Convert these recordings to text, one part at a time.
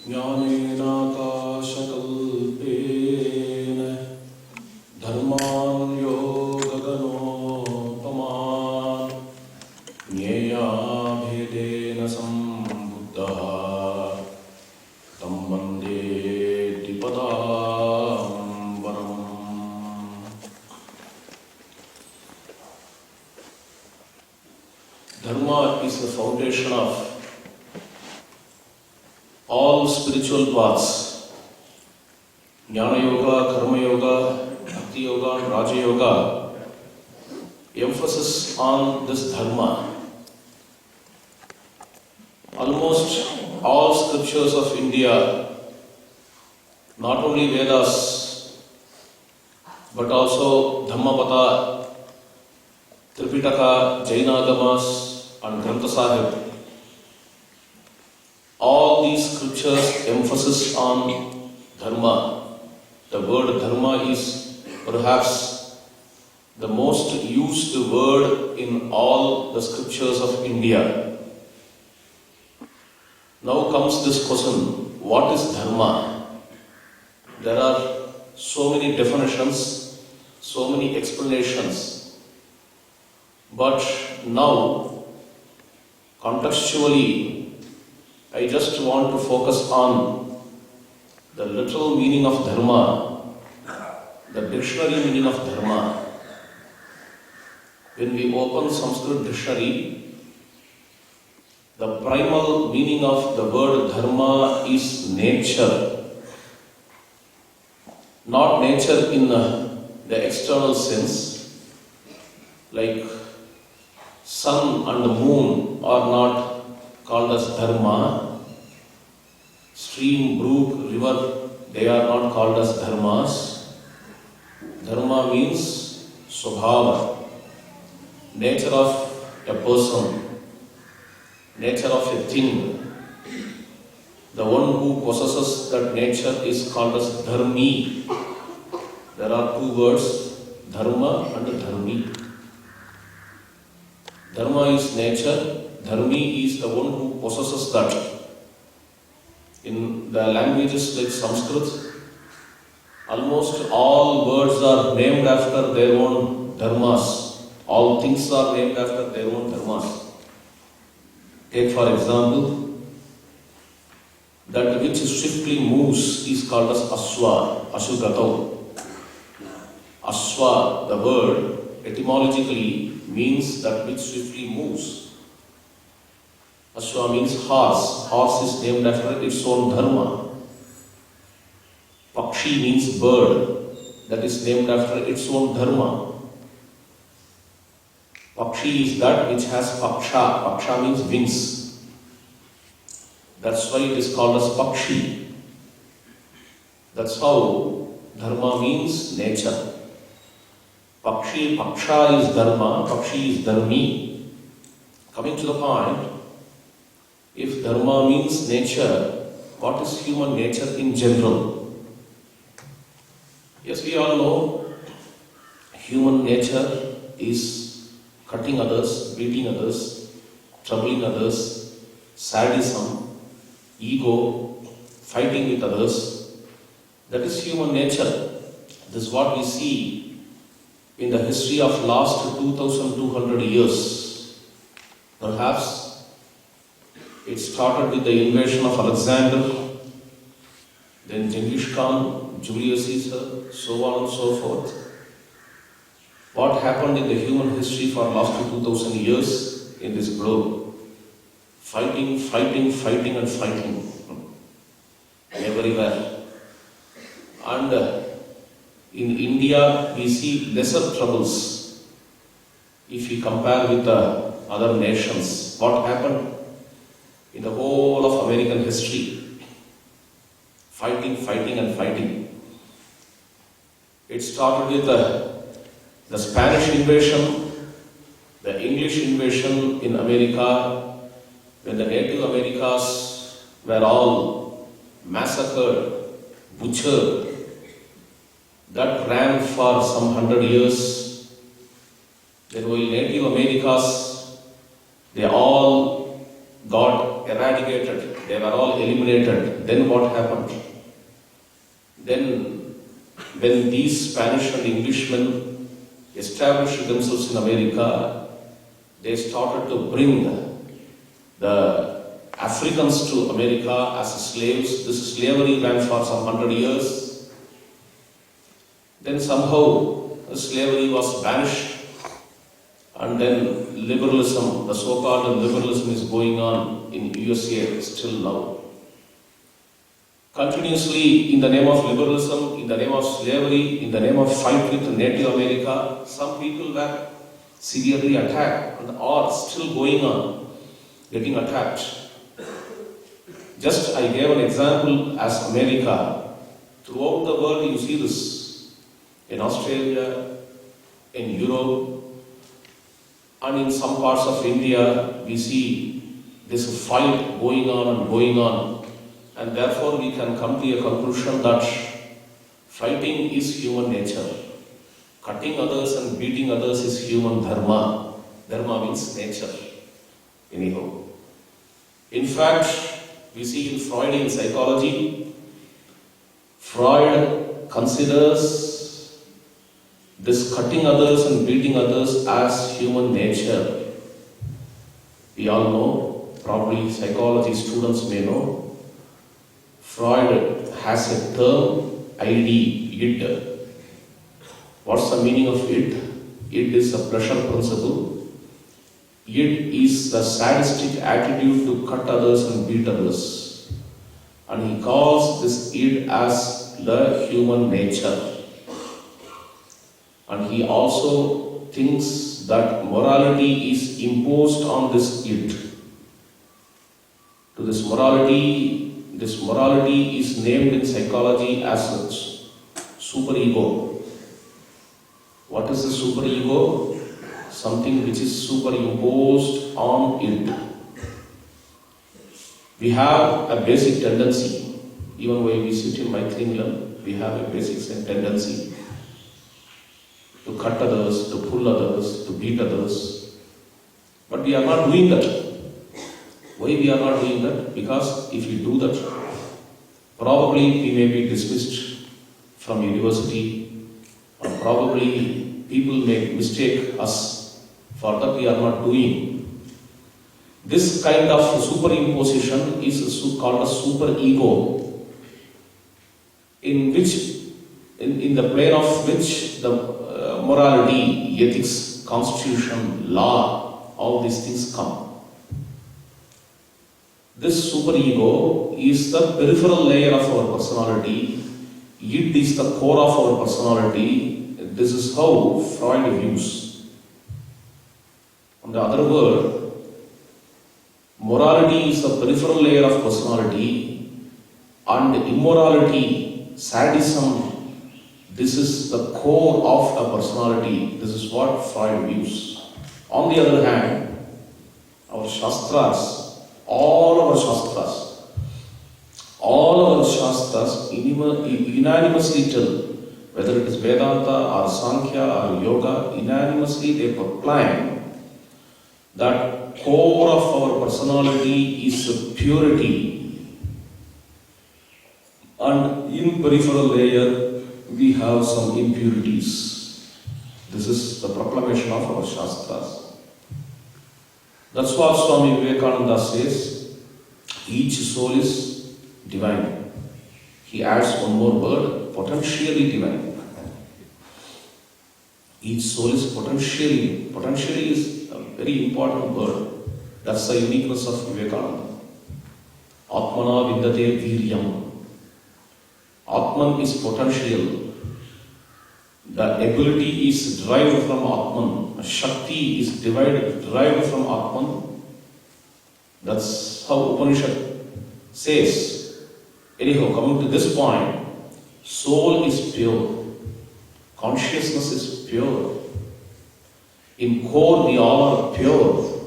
ज्ञानेनाकाशकल्पेन धर्मान्यो गगनोपमान् ज्ञेयाभेदेन सम्बुद्धः तं वन्दे द्विपदाम्बरम्। Dharma is the foundation of all spiritual paths. Jnana Yoga, Karma Yoga, Bhakti Yoga and Raja Yoga emphasis on this Dharma. Almost all scriptures of India, not only Vedas, but also Dhammapada, Tripitaka, Jainagamas and Grantha Sahib, all these scriptures emphasis on Dharma. The word Dharma is perhaps the most used word in all the scriptures of India. Now comes this question, what is Dharma? There are so many definitions, so many explanations. But now, contextually, I just want to focus on the literal meaning of Dharma, the dictionary meaning of Dharma. When we open Sanskrit dictionary, the primal meaning of the word Dharma is nature. Not nature in the external sense, like sun and the moon are not called as Dharma. Stream, brook, river, they are not called as Dharmas. Dharma means Swabhava, nature of a person, nature of a thing. The one who possesses that nature is called as Dharmi. There are two words, Dharma and Dharmi. Dharma is nature, Dharmi is the one who possesses that. In the languages like Sanskrit, almost all words are named after their own dharmas. All things are named after their own dharmas. Take for example, that which swiftly moves is called as Aswa, Ashugatau. Aswa, the word, etymologically means that which swiftly moves. Ashwa means horse. Horse is named after its own dharma. Pakshi means bird. That is named after its own dharma. Pakshi is that which has paksha. Paksha means wings. That's why it is called as Pakshi. That's how dharma means nature. Pakshi, paksha is dharma, pakshi is dharmi. Coming to the point, if dharma means nature, what is human nature in general? Yes, we all know human nature is cutting others, beating others, troubling others, sadism, ego, fighting with others. That is human nature. This is what we see in the history of last 2200 years. Perhaps it started with the invasion of Alexander, then Genghis Khan, Julius Caesar, so on and so forth. What happened in the human history for last 2000 years in this globe? Fighting, fighting, fighting and fighting. Everywhere. And in India, we see lesser troubles if we compare with the other nations. What happened in the whole of American history? Fighting, fighting and fighting. It started with the Spanish invasion, the English invasion in America, when the Native Americas were all massacred, butchered. That ran for some 100 years. Then while Native Americas, they all got eradicated, they were all eliminated. Then what happened? Then when these Spanish and Englishmen established themselves in America, they started to bring the Africans to America as slaves. This slavery ran for some 100 years. Then somehow slavery was banished, and then liberalism, the so-called liberalism, is going on in USA still now. Continuously, in the name of liberalism, in the name of slavery, in the name of fight with Native America, some people were severely attacked and are still going on getting attacked. Just I gave an example as America. Throughout the world you see this. In Australia, in Europe, and in some parts of India, we see this fight going on. And therefore we can come to a conclusion that fighting is human nature. Cutting others and beating others is human dharma. Dharma means nature. Anyhow. In fact, we see in Freudian psychology, Freud considers this cutting others and beating others as human nature. We all know, probably psychology students may know, Freud has a term, id. What's the meaning of id? Id is a pleasure principle. Id is the sadistic attitude to cut others and beat others. And he calls this id as the human nature. And he also thinks that morality is imposed on this id. To this morality is named in psychology as superego. What is the superego? Something which is superimposed on it. We have a basic tendency, even when we sit in Maitri Milan, we have a basic tendency to cut others, to pull others, to beat others. But we are not doing that. Why we are not doing that? Because if we do that, probably we may be dismissed from university, or probably people may mistake us for that we are not doing. This kind of superimposition is called a superego, in the plane of which the morality, ethics, constitution, law, all these things come. This superego is the peripheral layer of our personality. It is the core of our personality. This is how Freud views. On the other word, morality is the peripheral layer of personality, and immorality, sadism, this is the core of a personality. This is what Freud views. On the other hand, our Shastras, all our Shastras unanimously tell, whether it is Vedanta or Sankhya or Yoga, unanimously they proclaim that core of our personality is purity, and in peripheral layer we have some impurities. This is the proclamation of our Shastras. That's what Swami Vivekananda says, each soul is divine. He adds one more word, potentially divine. Each soul is potentially. Potentially is a very important word. That's the uniqueness of Vivekananda. Atmana vidyate viryam. Atman is potential. The ability is derived from Atman. Shakti is derived from Atman. That's how Upanishad says. Anyhow, coming to this point, soul is pure. Consciousness is pure. In core, we all are pure.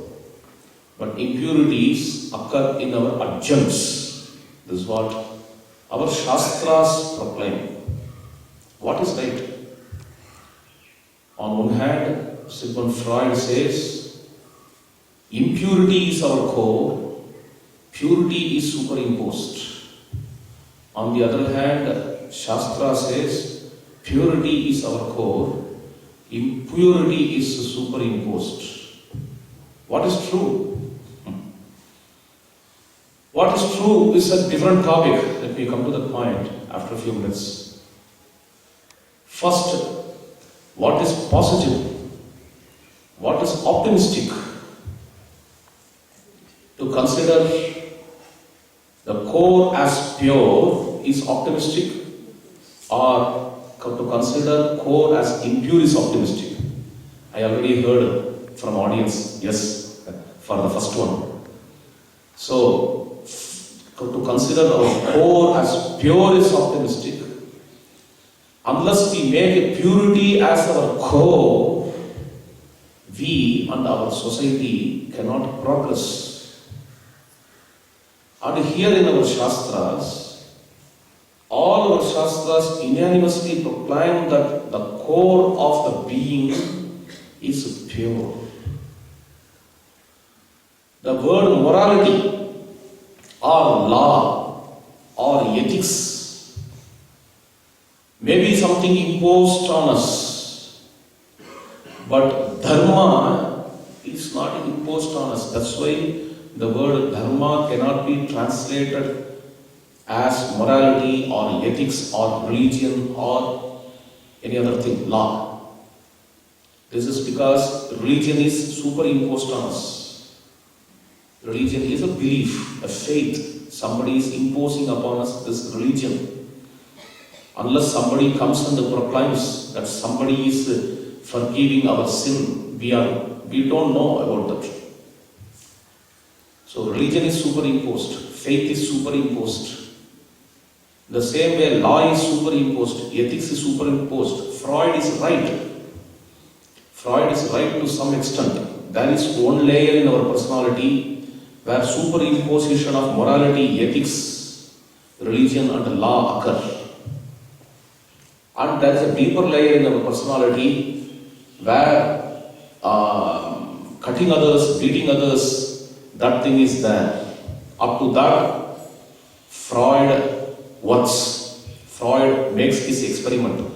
But impurities occur in our adjuncts. This is what our Shastras proclaim. What is right? On one hand, Sigmund Freud says, impurity is our core, purity is superimposed. On the other hand, Shastra says purity is our core, impurity is superimposed. What is true? What is true is a different topic. Let me come to that point after a few minutes. First, what is positive? What is optimistic? To consider the core as pure is optimistic, or to consider core as impure is optimistic. I already heard from audience, yes, for the first one. So, to consider our core as pure is optimistic. Unless we make a purity as our core, we and our society cannot progress. And here in our Shastras, all our Shastras unanimously proclaim that the core of the being is pure. The word morality or law or ethics may be something imposed on us, but dharma is not imposed on us. That's why the word dharma cannot be translated as morality or ethics or religion or any other thing, law. This is because religion is superimposed on us. Religion is a belief, a faith. Somebody is imposing upon us this religion. Unless somebody comes and proclaims that somebody is forgiving our sin, we don't know about that. So religion is superimposed, faith is superimposed. The same way law is superimposed, ethics is superimposed. Freud is right. Freud is right to some extent. There is one layer in our personality where superimposition of morality, ethics, religion and law occur. And there is a deeper layer in our personality where cutting others, beating others, that thing is there. Up to that, Freud works. Freud makes his experiment.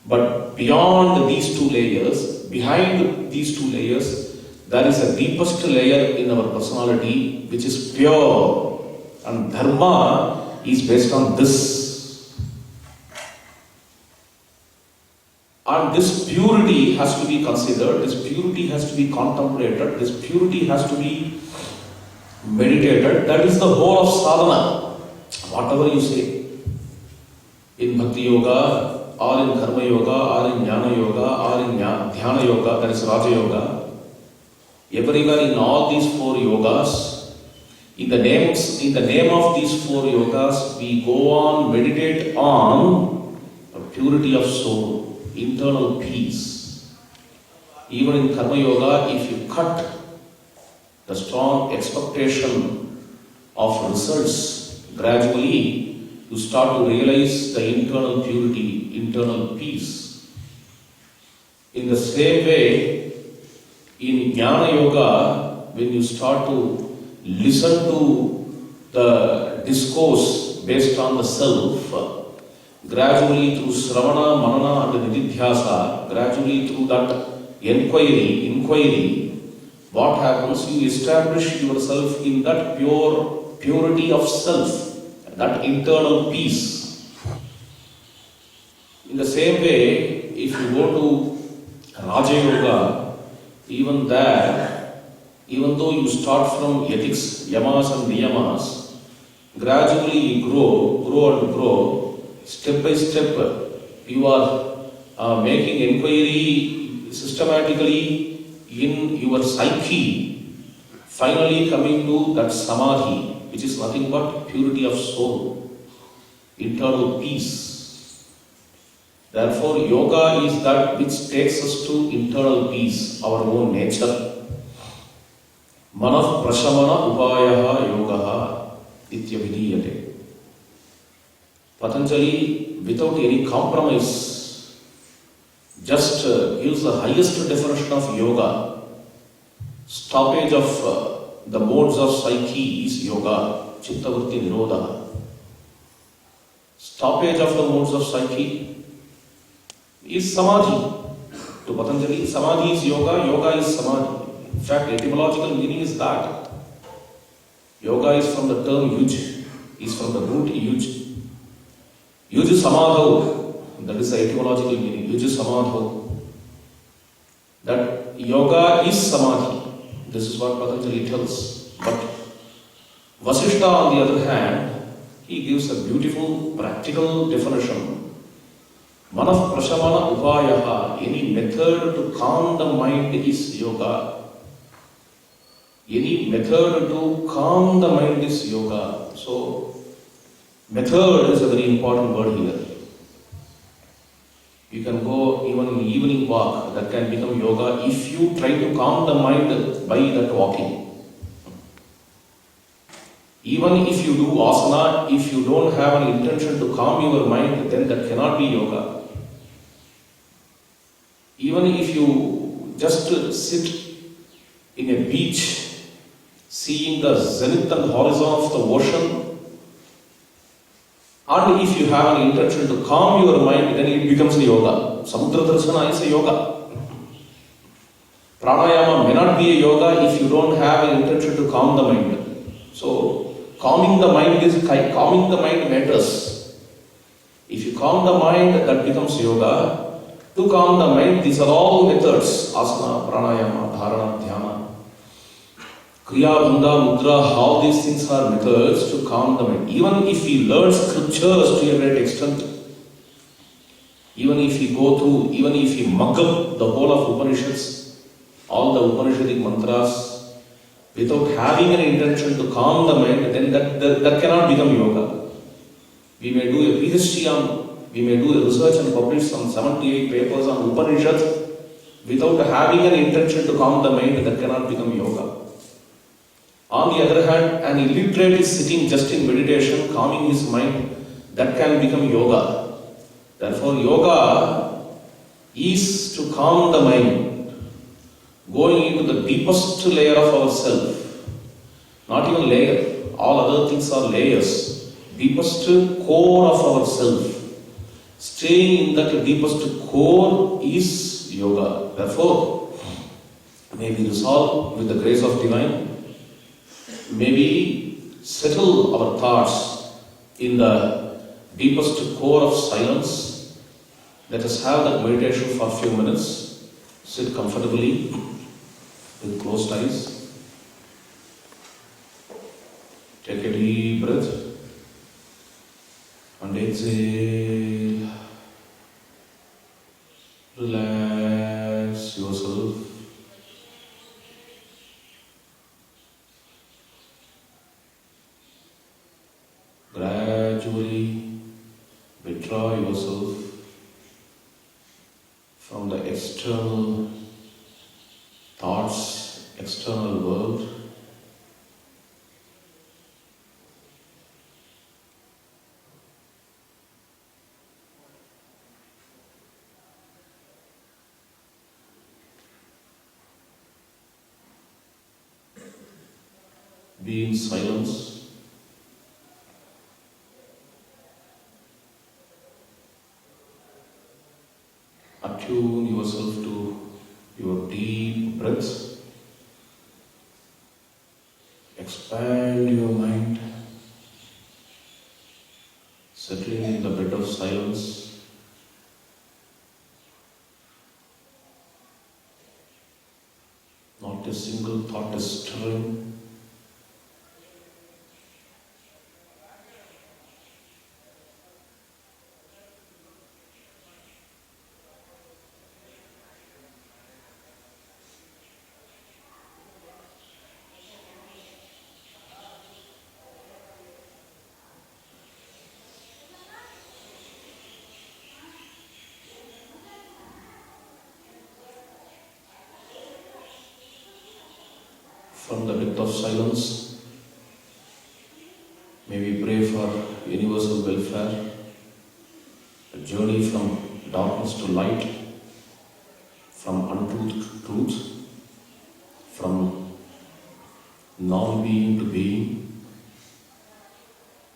But beyond these two layers, behind these two layers, there is a deepest layer in our personality which is pure. And dharma is based on this. And this purity has to be considered, this purity has to be contemplated, this purity has to be meditated. That is the whole of sadhana. Whatever you say, in bhakti yoga, or in karma yoga, or in jnana yoga, or in dhyana yoga, that is raja yoga. Everywhere in all these four yogas, in the name of these four yogas, we go on, meditate on the purity of soul, internal peace. Even in karma yoga, if you cut the strong expectation of results, gradually you start to realize the internal purity, internal peace. In the same way, in Jnana Yoga, when you start to listen to the discourse based on the self, gradually through Sravana, Manana and Nididhyasa, gradually through that inquiry, what happens? You establish yourself in that purity of self, that internal peace. In the same way, if you go to Raja Yoga, even there, even though you start from ethics, yamas and niyamas, gradually you grow, step by step, you are making inquiry systematically in your psyche, finally coming to that samadhi, which is nothing but purity of soul, internal peace. Therefore, yoga is that which takes us to internal peace, our own nature. Manah prashamana upayaha yogaha ityavidiyate. Patanjali, without any compromise, just gives the highest definition of yoga. Stoppage of the modes of psyche is yoga, chittavritti nirodha. Stoppage of the modes of psyche is samadhi. To Patanjali, samadhi is yoga, yoga is samadhi. In fact, etymological meaning is that. Yoga is from the term yuj, is from the root yuj. Yuj samadho, that is the etymological meaning. Yuj samadho. That yoga is samadhi. This is what Patanjali tells. But Vasishtha, on the other hand, he gives a beautiful practical definition. Manah prashamana upayaha, any method to calm the mind is yoga. Any method to calm the mind is yoga. So, method is a very important word here. You can go even in evening walk, that can become yoga if you try to calm the mind by that walking. Even if you do asana, if you don't have an intention to calm your mind, then that cannot be yoga. Even if you just sit in a beach, seeing the zenith and horizon of the ocean, and if you have an intention to calm your mind, then it becomes a yoga. Samudra darsana is a yoga. Pranayama may not be a yoga if you don't have an intention to calm the mind. So, calming the mind matters. If you calm the mind, that becomes yoga. To calm the mind, these are all methods. Asana, pranayama, dharana, dhyana. Kriya, bandha, mudra, all these things are methods to calm the mind. Even if we learn scriptures to a great extent, even if we go through, even if we mug up the whole of Upanishads, all the Upanishadic mantras, without having an intention to calm the mind, then that cannot become yoga. We may do a PhD on, we may do a research and publish some 78 papers on Upanishads without having an intention to calm the mind, that cannot become yoga. On the other hand, an illiterate is sitting just in meditation, calming his mind, that can become yoga. Therefore, yoga is to calm the mind, going into the deepest layer of ourself. Not even layer, all other things are layers. Deepest core of ourself. Staying in that deepest core is yoga. Therefore, may we resolve with the grace of Divine, may we settle our thoughts in the deepest core of silence. Let us have that meditation for a few minutes. Sit comfortably with closed eyes. Take a deep breath and exhale. Relax yourself. Gradually withdraw yourself from the external thoughts, external world. Be in silence. Attune yourself to your deep breaths. Expand your mind. Settling in the bed of silence. Not a single thought is stirring. From the depth of silence, may we pray for universal welfare, a journey from darkness to light, from untruth to truth, from non-being to being,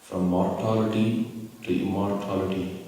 from mortality to immortality.